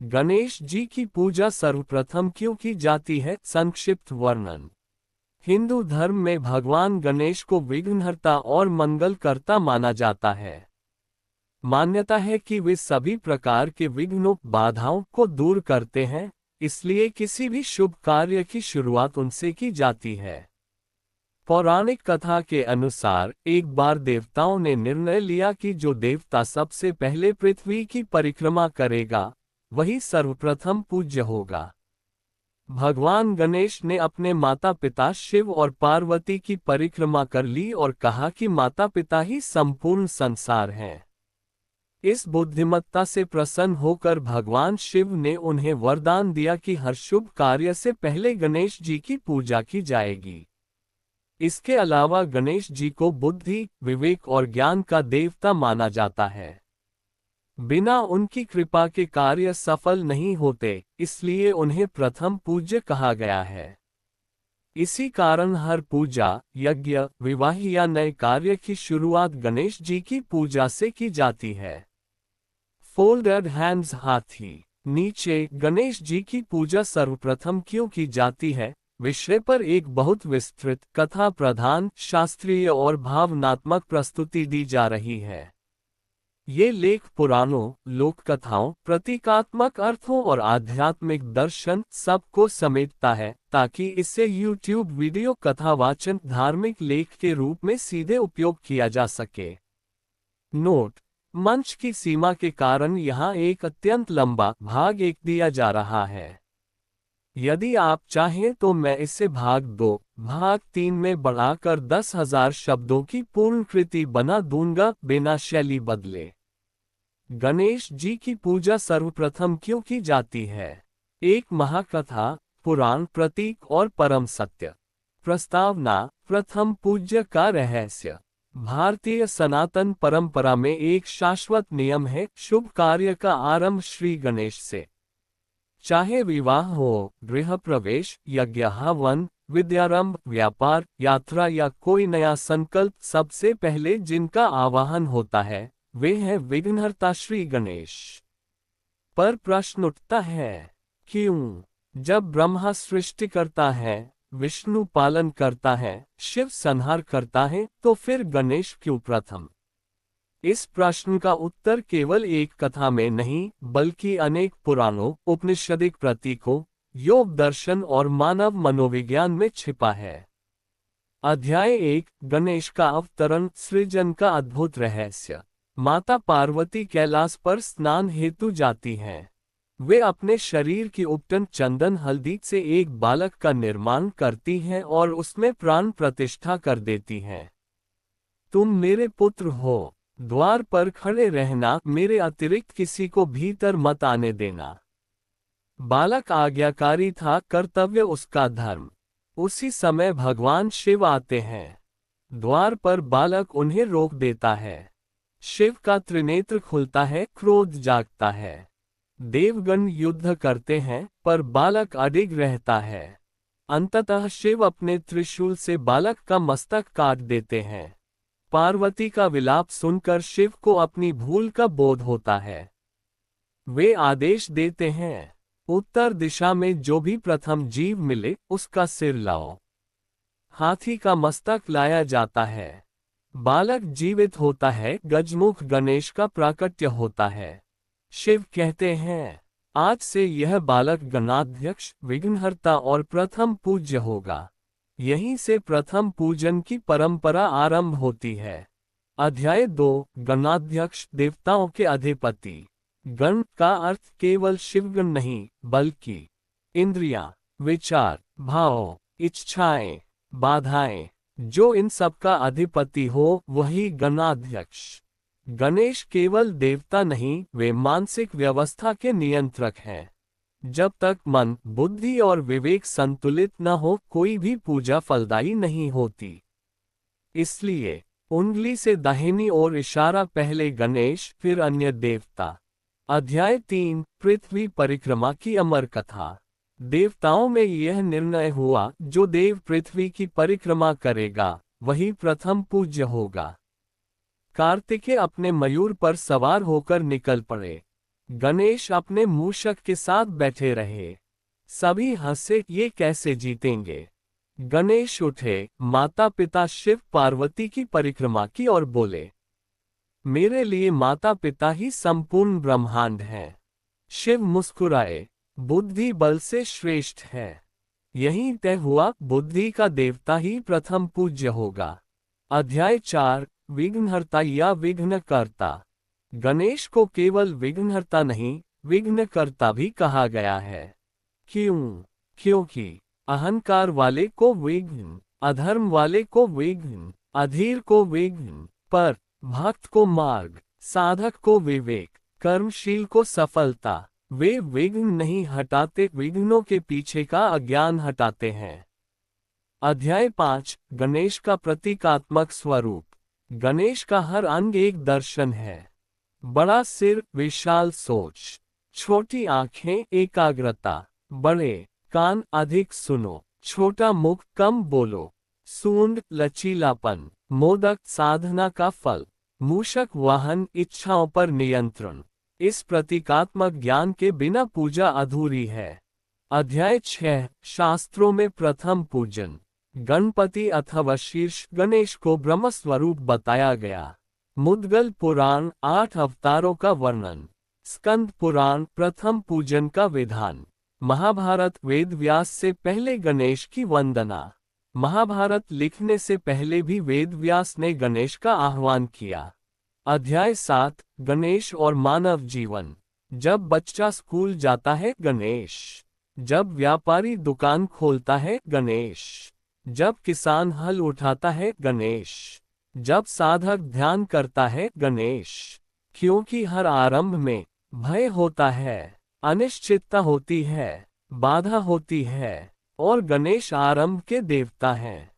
गणेश जी की पूजा सर्वप्रथम क्यों की जाती है? संक्षिप्त वर्णन। हिंदू धर्म में भगवान गणेश को विघ्नहर्ता और मंगलकर्ता माना जाता है। मान्यता है कि वे सभी प्रकार के विघ्नों बाधाओं को दूर करते हैं, इसलिए किसी भी शुभ कार्य की शुरुआत उनसे की जाती है। पौराणिक कथा के अनुसार एक बार देवताओं ने निर्णय लिया कि जो देवता सबसे पहले पृथ्वी की परिक्रमा करेगा, वही सर्वप्रथम पूज्य होगा। भगवान गणेश ने अपने माता पिता शिव और पार्वती की परिक्रमा कर ली और कहा कि माता पिता ही संपूर्ण संसार हैं। इस बुद्धिमत्ता से प्रसन्न होकर भगवान शिव ने उन्हें वरदान दिया कि हर शुभ कार्य से पहले गणेश जी की पूजा की जाएगी। इसके अलावा गणेश जी को बुद्धि, विवेक और ज्ञान का देवता माना जाता है। बिना उनकी कृपा के कार्य सफल नहीं होते, इसलिए उन्हें प्रथम पूज्य कहा गया है। इसी कारण हर पूजा, यज्ञ, विवाह या नए कार्य की शुरुआत गणेश जी की पूजा से की जाती है। फोल्डेड हैंड्स हाथी। नीचे गणेश जी की पूजा सर्वप्रथम क्यों की जाती है विषय पर एक बहुत विस्तृत, कथा प्रधान, शास्त्रीय और भावनात्मक प्रस्तुति दी जा रही है। ये लेख पुराणों, लोक कथाओं, प्रतीकात्मक अर्थों और आध्यात्मिक दर्शन सबको समेटता है, ताकि इसे YouTube वीडियो कथावाचन धार्मिक लेख के रूप में सीधे उपयोग किया जा सके। नोट: मंच की सीमा के कारण यहाँ एक अत्यंत लंबा भाग 1 दिया जा रहा है। यदि आप चाहें तो मैं इसे भाग 2, भाग 3 में बढ़ाकर 10,000 शब्दों की पूर्ण कृति बना दूंगा, बिना शैली बदले। गणेश जी की पूजा सर्वप्रथम क्यों की जाती है? एक महाकथा, पुराण, प्रतीक और परम सत्य। प्रस्तावना: प्रथम पूज्य का रहस्य। भारतीय सनातन परंपरा में एक शाश्वत नियम है, शुभ कार्य का आरंभ श्री गणेश से। चाहे विवाह हो, गृह प्रवेश, यज्ञ, हवन, विद्यारंभ, व्यापार, यात्रा या कोई नया संकल्प, सबसे पहले जिनका आवाहन होता है वे हैं विघ्नहर्ता श्री गणेश। पर प्रश्न उठता है, क्यों? जब ब्रह्मा सृष्टि करता है, विष्णु पालन करता है, शिव संहार करता है, तो फिर गणेश क्यों प्रथम? इस प्रश्न का उत्तर केवल एक कथा में नहीं, बल्कि अनेक पुराणों, उपनिषदिक प्रतीकों, योग दर्शन और मानव मनोविज्ञान में छिपा है। अध्याय 1: गणेश का अवतरण, सृजन का अद्भुत रहस्य। माता पार्वती कैलाश पर स्नान हेतु जाती हैं। वे अपने शरीर की उपटन चंदन हल्दी से एक बालक का निर्माण करती हैं और उसमें प्राण प्रतिष्ठा कर देती हैं। तुम मेरे पुत्र हो, द्वार पर खड़े रहना, मेरे अतिरिक्त किसी को भीतर मत आने देना। बालक आज्ञाकारी था, कर्तव्य उसका धर्म। उसी समय भगवान शिव आते हैं। द्वार पर बालक उन्हें रोक देता है। शिव का त्रिनेत्र खुलता है, क्रोध जागता है। देवगण युद्ध करते हैं, पर बालक अडिग रहता है। अंततः शिव अपने त्रिशूल से बालक का मस्तक काट देते हैं। पार्वती का विलाप सुनकर शिव को अपनी भूल का बोध होता है। वे आदेश देते हैं, उत्तर दिशा में जो भी प्रथम जीव मिले, उसका सिर लाओ। हाथी का मस्तक लाया जाता है। बालक जीवित होता है, गजमुख गणेश का प्राकट्य होता है। शिव कहते हैं, आज से यह बालक गणाध्यक्ष, विघ्नहर्ता और प्रथम पूज्य होगा। यहीं से प्रथम पूजन की परंपरा आरंभ होती है। अध्याय 2: गणाध्यक्ष, देवताओं के अधिपति। गण का अर्थ केवल शिवगण नहीं, बल्कि इंद्रियां, विचार, भाव, इच्छाएं, बाधाएं, जो इन सब का अधिपति हो, वही गणाध्यक्ष। गणेश केवल देवता नहीं, वे मानसिक व्यवस्था के नियंत्रक हैं। जब तक मन, बुद्धि और विवेक संतुलित न हो, कोई भी पूजा फलदायी नहीं होती। इसलिए उंगली से दाहिनी ओर इशारा, पहले गणेश, फिर अन्य देवता। अध्याय 3: पृथ्वी परिक्रमा की अमर कथा। देवताओं में यह निर्णय हुआ, जो देव पृथ्वी की परिक्रमा करेगा, वही प्रथम पूज्य होगा। कार्तिकेय अपने मयूर पर सवार होकर निकल पड़े। गणेश अपने मूषक के साथ बैठे रहे। सभी हंसे, ये कैसे जीतेंगे। गणेश उठे, माता पिता शिव पार्वती की परिक्रमा की और बोले, मेरे लिए माता पिता ही संपूर्ण ब्रह्मांड हैं। शिव मुस्कुराए, बुद्धि बल से श्रेष्ठ है। यही तय हुआ, बुद्धि का देवता ही प्रथम पूज्य होगा। अध्याय 4, विघ्नहर्ता या विघ्नकर्ता। गणेश को केवल विघ्नहर्ता नहीं, विघ्नकर्ता भी कहा गया है। क्यों? क्योंकि अहंकार वाले को विघ्न, अधर्म वाले को विघ्न, अधीर को विघ्न, पर भक्त को मार्ग, साधक को विवेक, कर्मशील को सफलता। वे विघ्न नहीं हटाते, विघ्नों के पीछे का अज्ञान हटाते हैं। अध्याय 5, गणेश का प्रतीकात्मक स्वरूप। गणेश का हर अंग एक दर्शन है। बड़ा सिर, विशाल सोच, छोटी आंखें, एकाग्रता, बड़े कान, अधिक सुनो, छोटा मुख, कम बोलो, सूंड, लचीलापन, मोदक, साधना का फल, मूषक, वाहन, इच्छाओं पर नियंत्रण। इस प्रतीकात्मक ज्ञान के बिना पूजा अधूरी है। अध्याय 6, शास्त्रों में प्रथम पूजन। गणपति अथवा शीर्ष गणेश को ब्रह्म स्वरूप बताया गया। मुद्गल पुराण 8 अवतारों का वर्णन। स्कंद पुराण प्रथम पूजन का विधान। महाभारत वेद व्यास से पहले गणेश की वंदना। महाभारत लिखने से पहले भी वेद व्यास ने गणेश का आह्वान किया। अध्याय 7, गणेश और मानव जीवन। जब बच्चा स्कूल जाता है, गणेश। जब व्यापारी दुकान खोलता है, गणेश। जब किसान हल उठाता है, गणेश। जब साधक ध्यान करता है, गणेश। क्योंकि हर आरंभ में भय होता है, अनिश्चितता होती है, बाधा होती है, और गणेश आरंभ के देवता हैं।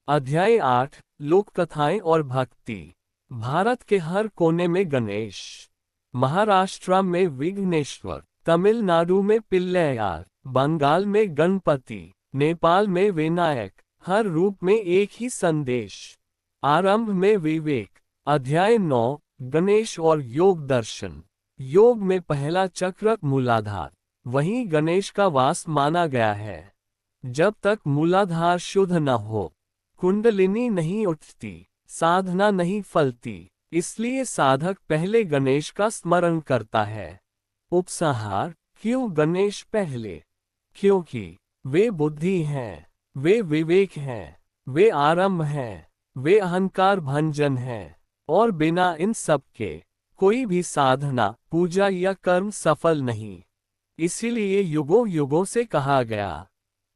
अध्याय 8, लोक कथाएं और भक्ति। भारत के हर कोने में गणेश। महाराष्ट्र में विघ्नेश्वर, तमिलनाडु में पिल्लैयार, बंगाल में गणपति, नेपाल में विनायक। हर रूप में एक ही संदेश, आरंभ में विवेक। अध्याय 9, गणेश और योग दर्शन। योग में पहला चक्र मूलाधार, वहीं गणेश का वास माना गया है। जब तक मूलाधार शुद्ध न हो, कुंडलिनी नहीं उठती, साधना नहीं फलती। इसलिए साधक पहले गणेश का स्मरण करता है। उपसंहार, क्यों गणेश पहले? क्योंकि वे बुद्धि हैं, वे विवेक हैं, वे आरंभ हैं, वे अहंकार भंजन हैं, और बिना इन सब के कोई भी साधना, पूजा या कर्म सफल नहीं। इसीलिए युगों युगों से कहा गया,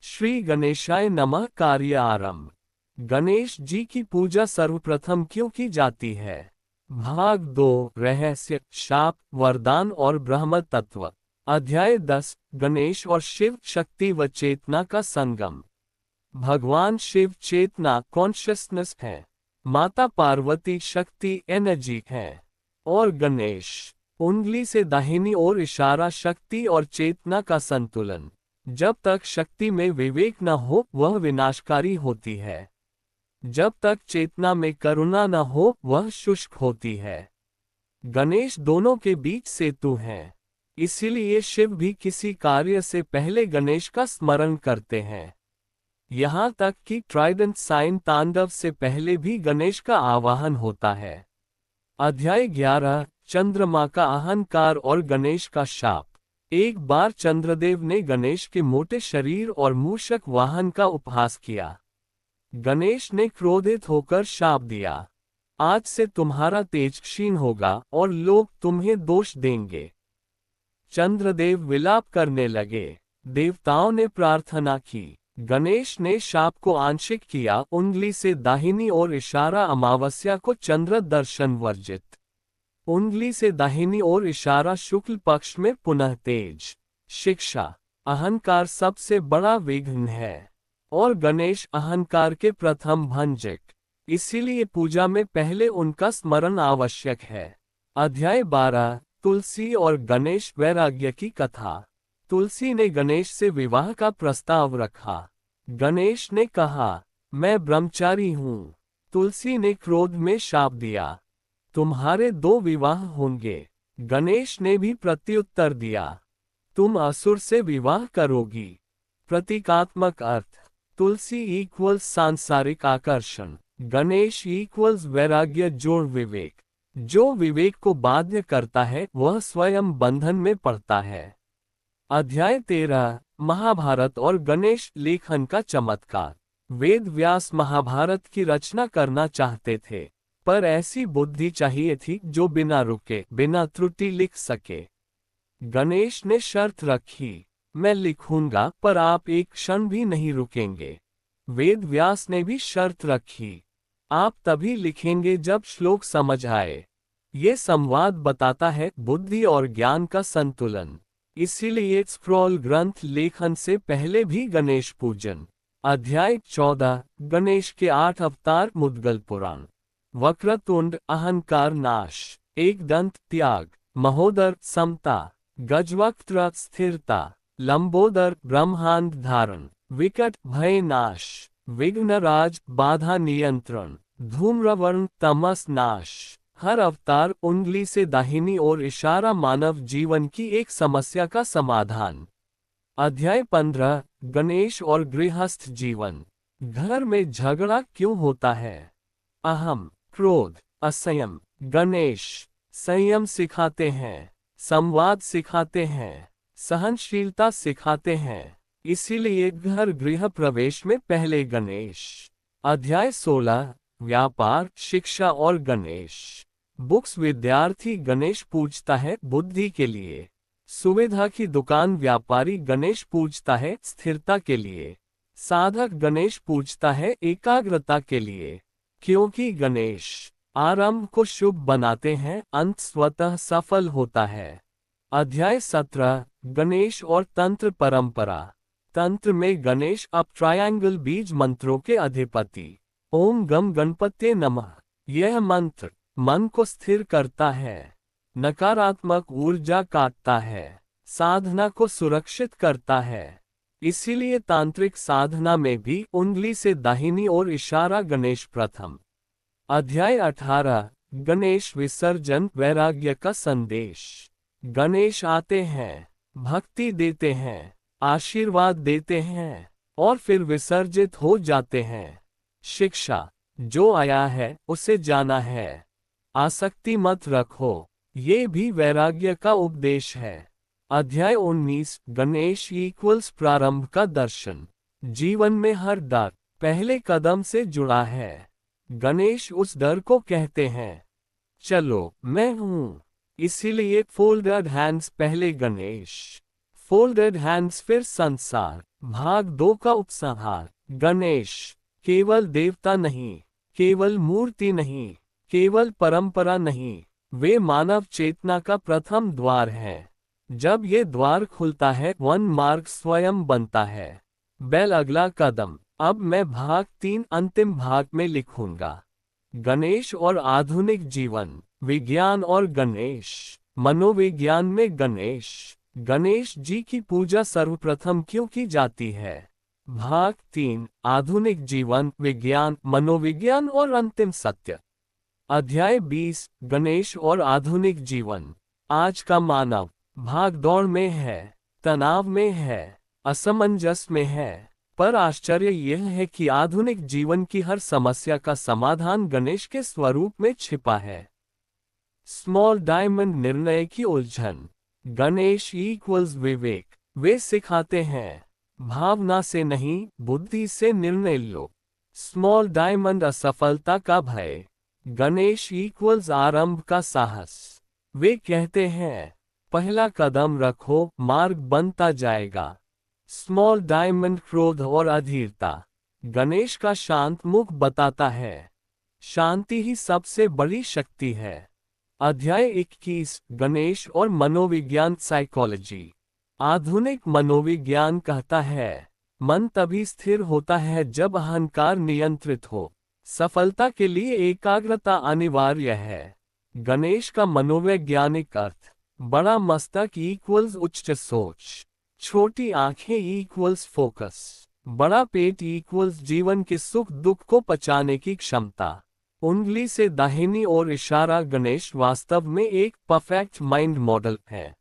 श्री गणेशाय नमः। कार्य आरंभ। गणेश जी की पूजा सर्वप्रथम क्यों की जाती है? भाग 2, रहस्य, शाप, वरदान और ब्रह्म तत्व। अध्याय 10, गणेश और शिव, शक्ति व चेतना का संगम। भगवान शिव चेतना, कॉन्शियसनेस है। माता पार्वती शक्ति, एनर्जी है। और गणेश उंगली से दाहिनी ओर इशारा, शक्ति और चेतना का संतुलन। जब तक शक्ति में विवेक न हो, वह विनाशकारी होती है। जब तक चेतना में करुणा न हो, वह शुष्क होती है। गणेश दोनों के बीच सेतु हैं। इसीलिए शिव भी किसी कार्य से पहले गणेश का स्मरण करते हैं। यहाँ तक कि ट्राइडेंट साइन तांडव से पहले भी गणेश का आवाहन होता है। अध्याय 11, चंद्रमा का अहंकार और गणेश का शाप। एक बार चंद्रदेव ने गणेश के मोटे शरीर और मूषक वाहन का उपहास किया। गणेश ने क्रोधित होकर शाप दिया, आज से तुम्हारा तेज क्षीण होगा और लोग तुम्हें दोष देंगे। चंद्रदेव विलाप करने लगे। देवताओं ने प्रार्थना की। गणेश ने शाप को आंशिक किया, उंगली से दाहिनी ओर इशारा, अमावस्या को चंद्र दर्शन वर्जित। उंगली से दाहिनी ओर इशारा, शुक्ल पक्ष में पुनः तेज। शिक्षा, अहंकार सबसे बड़ा विघ्न है, और गणेश अहंकार के प्रथम भंजक। इसीलिए पूजा में पहले उनका स्मरण आवश्यक है। अध्याय 12, तुलसी और गणेश, वैराग्य की कथा। तुलसी ने गणेश से विवाह का प्रस्ताव रखा। गणेश ने कहा, मैं ब्रह्मचारी हूँ। तुलसी ने क्रोध में शाप दिया, तुम्हारे 2 विवाह होंगे। गणेश ने भी प्रत्युत्तर दिया, तुम असुर से विवाह करोगी। प्रतीकात्मक अर्थ, तुलसी इक्वल्स सांसारिक आकर्षण, गणेश इक्वल्स वैराग्य जोड़ विवेक। जो विवेक को बाध्य करता है वह स्वयं बंधन में पड़ता है। अध्याय 13, महाभारत और गणेश लेखन का चमत्कार। वेद व्यास महाभारत की रचना करना चाहते थे, पर ऐसी बुद्धि चाहिए थी जो बिना रुके बिना त्रुटि लिख सके। गणेश ने शर्त रखी, मैं लिखूंगा पर आप एक क्षण भी नहीं रुकेंगे। वेद व्यास ने भी शर्त रखी, आप तभी लिखेंगे जब श्लोक समझ आए। ये संवाद बताता है बुद्धि और ज्ञान का संतुलन। इसीलिए स्क्रॉल ग्रंथ लेखन से पहले भी गणेश पूजन। अध्याय 14, गणेश के 8 अवतार। मुद्गल पुराण। वक्रतुंड अहंकार नाश, एक दंत त्याग, महोदर समता, गजवक्त्र स्थिरता, लंबोदर ब्रह्मांड धारण, विकट भय नाश, विघ्नराज बाधा नियंत्रण, धूम्रवर्ण तमस नाश। हर अवतार उंगली से दाहिनी ओर इशारा मानव जीवन की एक समस्या का समाधान। अध्याय 15, गणेश और गृहस्थ जीवन। घर में झगड़ा क्यों होता है? अहम, क्रोध, असंयम। गणेश संयम सिखाते हैं, संवाद सिखाते हैं, सहनशीलता सिखाते हैं। इसीलिए घर गृह प्रवेश में पहले गणेश। अध्याय 16, व्यापार, शिक्षा और गणेश। बुक्स विद्यार्थी गणेश पूजता है बुद्धि के लिए। सुविधा की दुकान व्यापारी गणेश पूजता है स्थिरता के लिए। साधक गणेश पूजता है एकाग्रता के लिए। क्योंकि गणेश आरंभ को शुभ बनाते हैं, अंत स्वतः सफल होता है। अध्याय 17, गणेश और तंत्र परंपरा। तंत्र में गणेश अब ट्रायंगल बीज मंत्रों के अधिपति। ओम गम गणपते नमः। यह मंत्र मन को स्थिर करता है, नकारात्मक ऊर्जा काटता है, साधना को सुरक्षित करता है। इसीलिए तांत्रिक साधना में भी उंगली से दाहिनी ओर इशारा गणेश प्रथम। अध्याय 18, गणेश विसर्जन, वैराग्य का संदेश। गणेश आते हैं, भक्ति देते हैं, आशीर्वाद देते हैं और फिर विसर्जित हो जाते हैं। शिक्षा, जो आया है उसे जाना है, आसक्ति मत रखो, ये भी वैराग्य का उपदेश है। अध्याय 19, गणेश इक्वल्स प्रारंभ का दर्शन। जीवन में हर डर पहले कदम से जुड़ा है। गणेश उस डर को कहते हैं, चलो मैं हूं। इसीलिए फोल्डेड हैंड्स पहले गणेश, फोल्डेड हैंड्स फिर संसार। भाग 2 का उपसंहार। गणेश केवल देवता नहीं, केवल मूर्ति नहीं, केवल परंपरा नहीं, वे मानव चेतना का प्रथम द्वार है। जब ये द्वार खुलता है वन मार्ग स्वयं बनता है। बेल अगला कदम। अब मैं भाग 3 अंतिम भाग में लिखूंगा। गणेश और आधुनिक जीवन, विज्ञान और गणेश। मनोविज्ञान में गणेश, गणेश जी की पूजा सर्वप्रथम क्यों की जाती है? भाग 3, आधुनिक जीवन, विज्ञान, मनोविज्ञान और अंतिम सत्य। अध्याय 20, गणेश और आधुनिक जीवन। आज का मानव भाग दौड़ में है, तनाव में है, असमंजस में है, पर आश्चर्य यह है कि आधुनिक जीवन की हर समस्या का समाधान गणेश के स्वरूप में छिपा है। स्मॉल डायमंड, निर्णय की उलझन। गणेश इक्वल्स विवेक। वे सिखाते हैं, भावना से नहीं बुद्धि से निर्णय लो। स्मॉल डायमंड, असफलता का भय। गणेश इक्वल्स आरंभ का साहस। वे कहते हैं, पहला कदम रखो, मार्ग बनता जाएगा। स्मॉल डायमंड, क्रोध और अधीरता। गणेश का शांत मुख बताता है, शांति ही सबसे बड़ी शक्ति है। अध्याय 21, गणेश और मनोविज्ञान, साइकोलॉजी। आधुनिक मनोविज्ञान कहता है, मन तभी स्थिर होता है जब अहंकार नियंत्रित हो। सफलता के लिए एकाग्रता अनिवार्य है। गणेश का मनोवैज्ञानिक अर्थ, बड़ा मस्तक इक्वल्स उच्च सोच, छोटी आंखें इक्वल्स फोकस, बड़ा पेट इक्वल्स जीवन के सुख दुख को पचाने की क्षमता। उंगली से दाहिनी ओर इशारा गणेश वास्तव में एक परफेक्ट माइंड मॉडल है।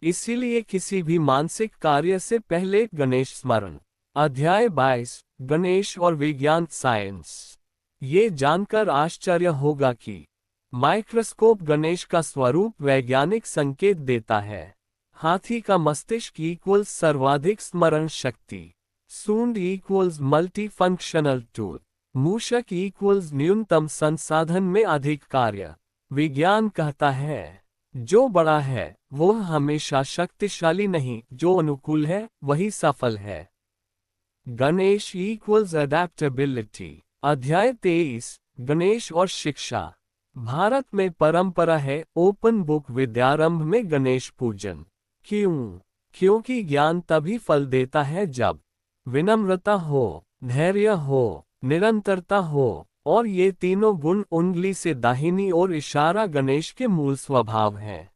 इसीलिए किसी भी मानसिक कार्य से पहले गणेश स्मरण। अध्याय 22 गणेश और विज्ञान साइंस। ये जानकर आश्चर्य होगा कि माइक्रोस्कोप गणेश का स्वरूप वैज्ञानिक संकेत देता है। हाथी का मस्तिष्क इक्वल्स सर्वाधिक स्मरण शक्ति, सूंड इक्वल्स मल्टी फंक्शनल टूल, मूषक इक्वल्स न्यूनतम संसाधन में अधिक कार्य। विज्ञान कहता है जो बड़ा है वो हमेशा शक्तिशाली नहीं, जो अनुकूल है वही सफल है। Ganesh equals adaptability. अध्याय 23 गणेश और शिक्षा। भारत में परंपरा है ओपन बुक विद्यारंभ में गणेश पूजन। क्यों? क्योंकि ज्ञान तभी फल देता है जब विनम्रता हो, धैर्य हो, निरंतरता हो, और ये तीनों गुण उंगली से दाहिनी ओर इशारा गणेश के मूल स्वभाव हैं।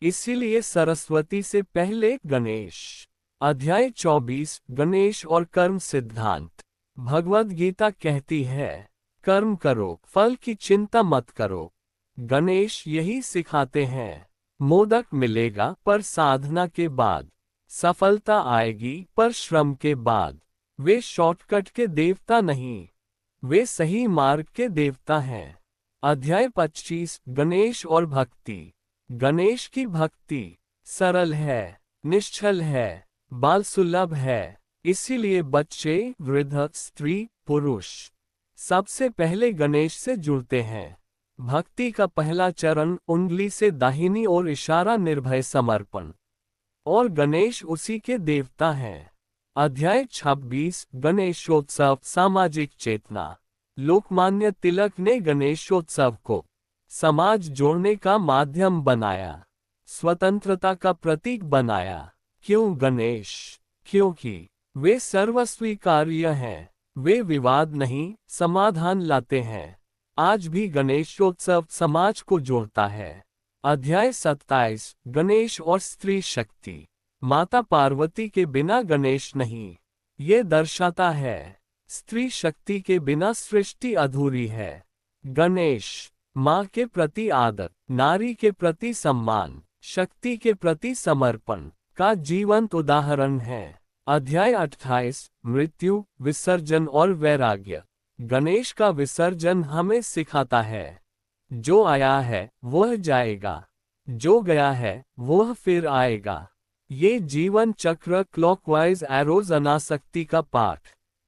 इसीलिए सरस्वती से पहले गणेश। अध्याय 24 गणेश और कर्म सिद्धांत। भगवद गीता कहती है कर्म करो, फल की चिंता मत करो। गणेश यही सिखाते हैं। मोदक मिलेगा पर साधना के बाद, सफलता आएगी पर श्रम के बाद। वे शॉर्टकट के देवता नहीं, वे सही मार्ग के देवता हैं। अध्याय 25 गणेश और भक्ति। गणेश की भक्ति सरल है, निश्चल है, बाल सुलभ है। इसीलिए बच्चे, वृद्ध, स्त्री, पुरुष सबसे पहले गणेश से जुड़ते हैं। भक्ति का पहला चरण उंगली से दाहिनी ओर इशारा निर्भय समर्पण, और गणेश उसी के देवता हैं। अध्याय 26 गणेशोत्सव सामाजिक चेतना। लोकमान्य तिलक ने गणेशोत्सव को समाज जोड़ने का माध्यम बनाया, स्वतंत्रता का प्रतीक बनाया। क्यों गणेश? क्योंकि वे सर्वस्वीकार्य हैं, वे विवाद नहीं समाधान लाते हैं। आज भी गणेशोत्सव समाज को जोड़ता है। अध्याय 27 गणेश और स्त्री शक्ति। माता पार्वती के बिना गणेश नहीं। ये दर्शाता है स्त्री शक्ति के बिना सृष्टि अधूरी है। गणेश माँ के प्रति आदर, नारी के प्रति सम्मान, शक्ति के प्रति समर्पण का जीवंत उदाहरण है। अध्याय 28 मृत्यु, विसर्जन और वैराग्य। गणेश का विसर्जन हमें सिखाता है जो आया है वह जाएगा, जो गया है वह फिर आएगा। ये जीवन चक्र क्लॉकवाइज एरोज अनासक्ति का पाठ।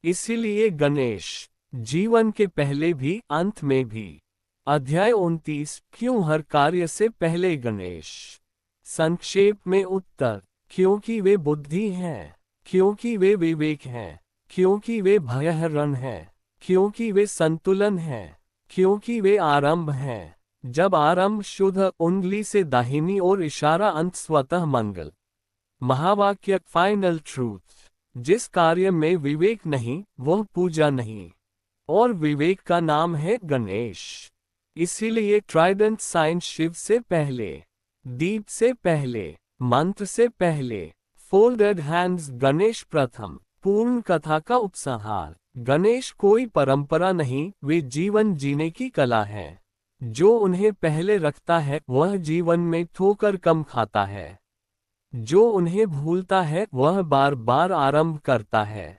इसीलिए गणेश जीवन के पहले भी अंत में भी। अध्याय 29 क्यों हर कार्य से पहले गणेश। संक्षेप में उत्तर, क्योंकि वे बुद्धि हैं, क्योंकि वे विवेक हैं, क्योंकि वे भयहरण हैं, क्योंकि वे संतुलन हैं, क्योंकि वे आरंभ हैं। जब आरंभ शुद्ध उंगली से दाहिनी ओर इशारा अंत स्वतः मंगल। महावाक्य फाइनल ट्रूथ। जिस कार्य में विवेक नहीं वह पूजा नहीं, और विवेक का नाम है गणेश। इसीलिए ट्राइडेंट साइन शिव से पहले, दीप से पहले, मंत्र से पहले, फोल्डेड हैंड्स गणेश प्रथम। पूर्ण कथा का उपसंहार। गणेश कोई परंपरा नहीं, वे जीवन जीने की कला है। जो उन्हें पहले रखता है वह जीवन में ठोकर कम खाता है, जो उन्हें भूलता है वह बार बार आरंभ करता है।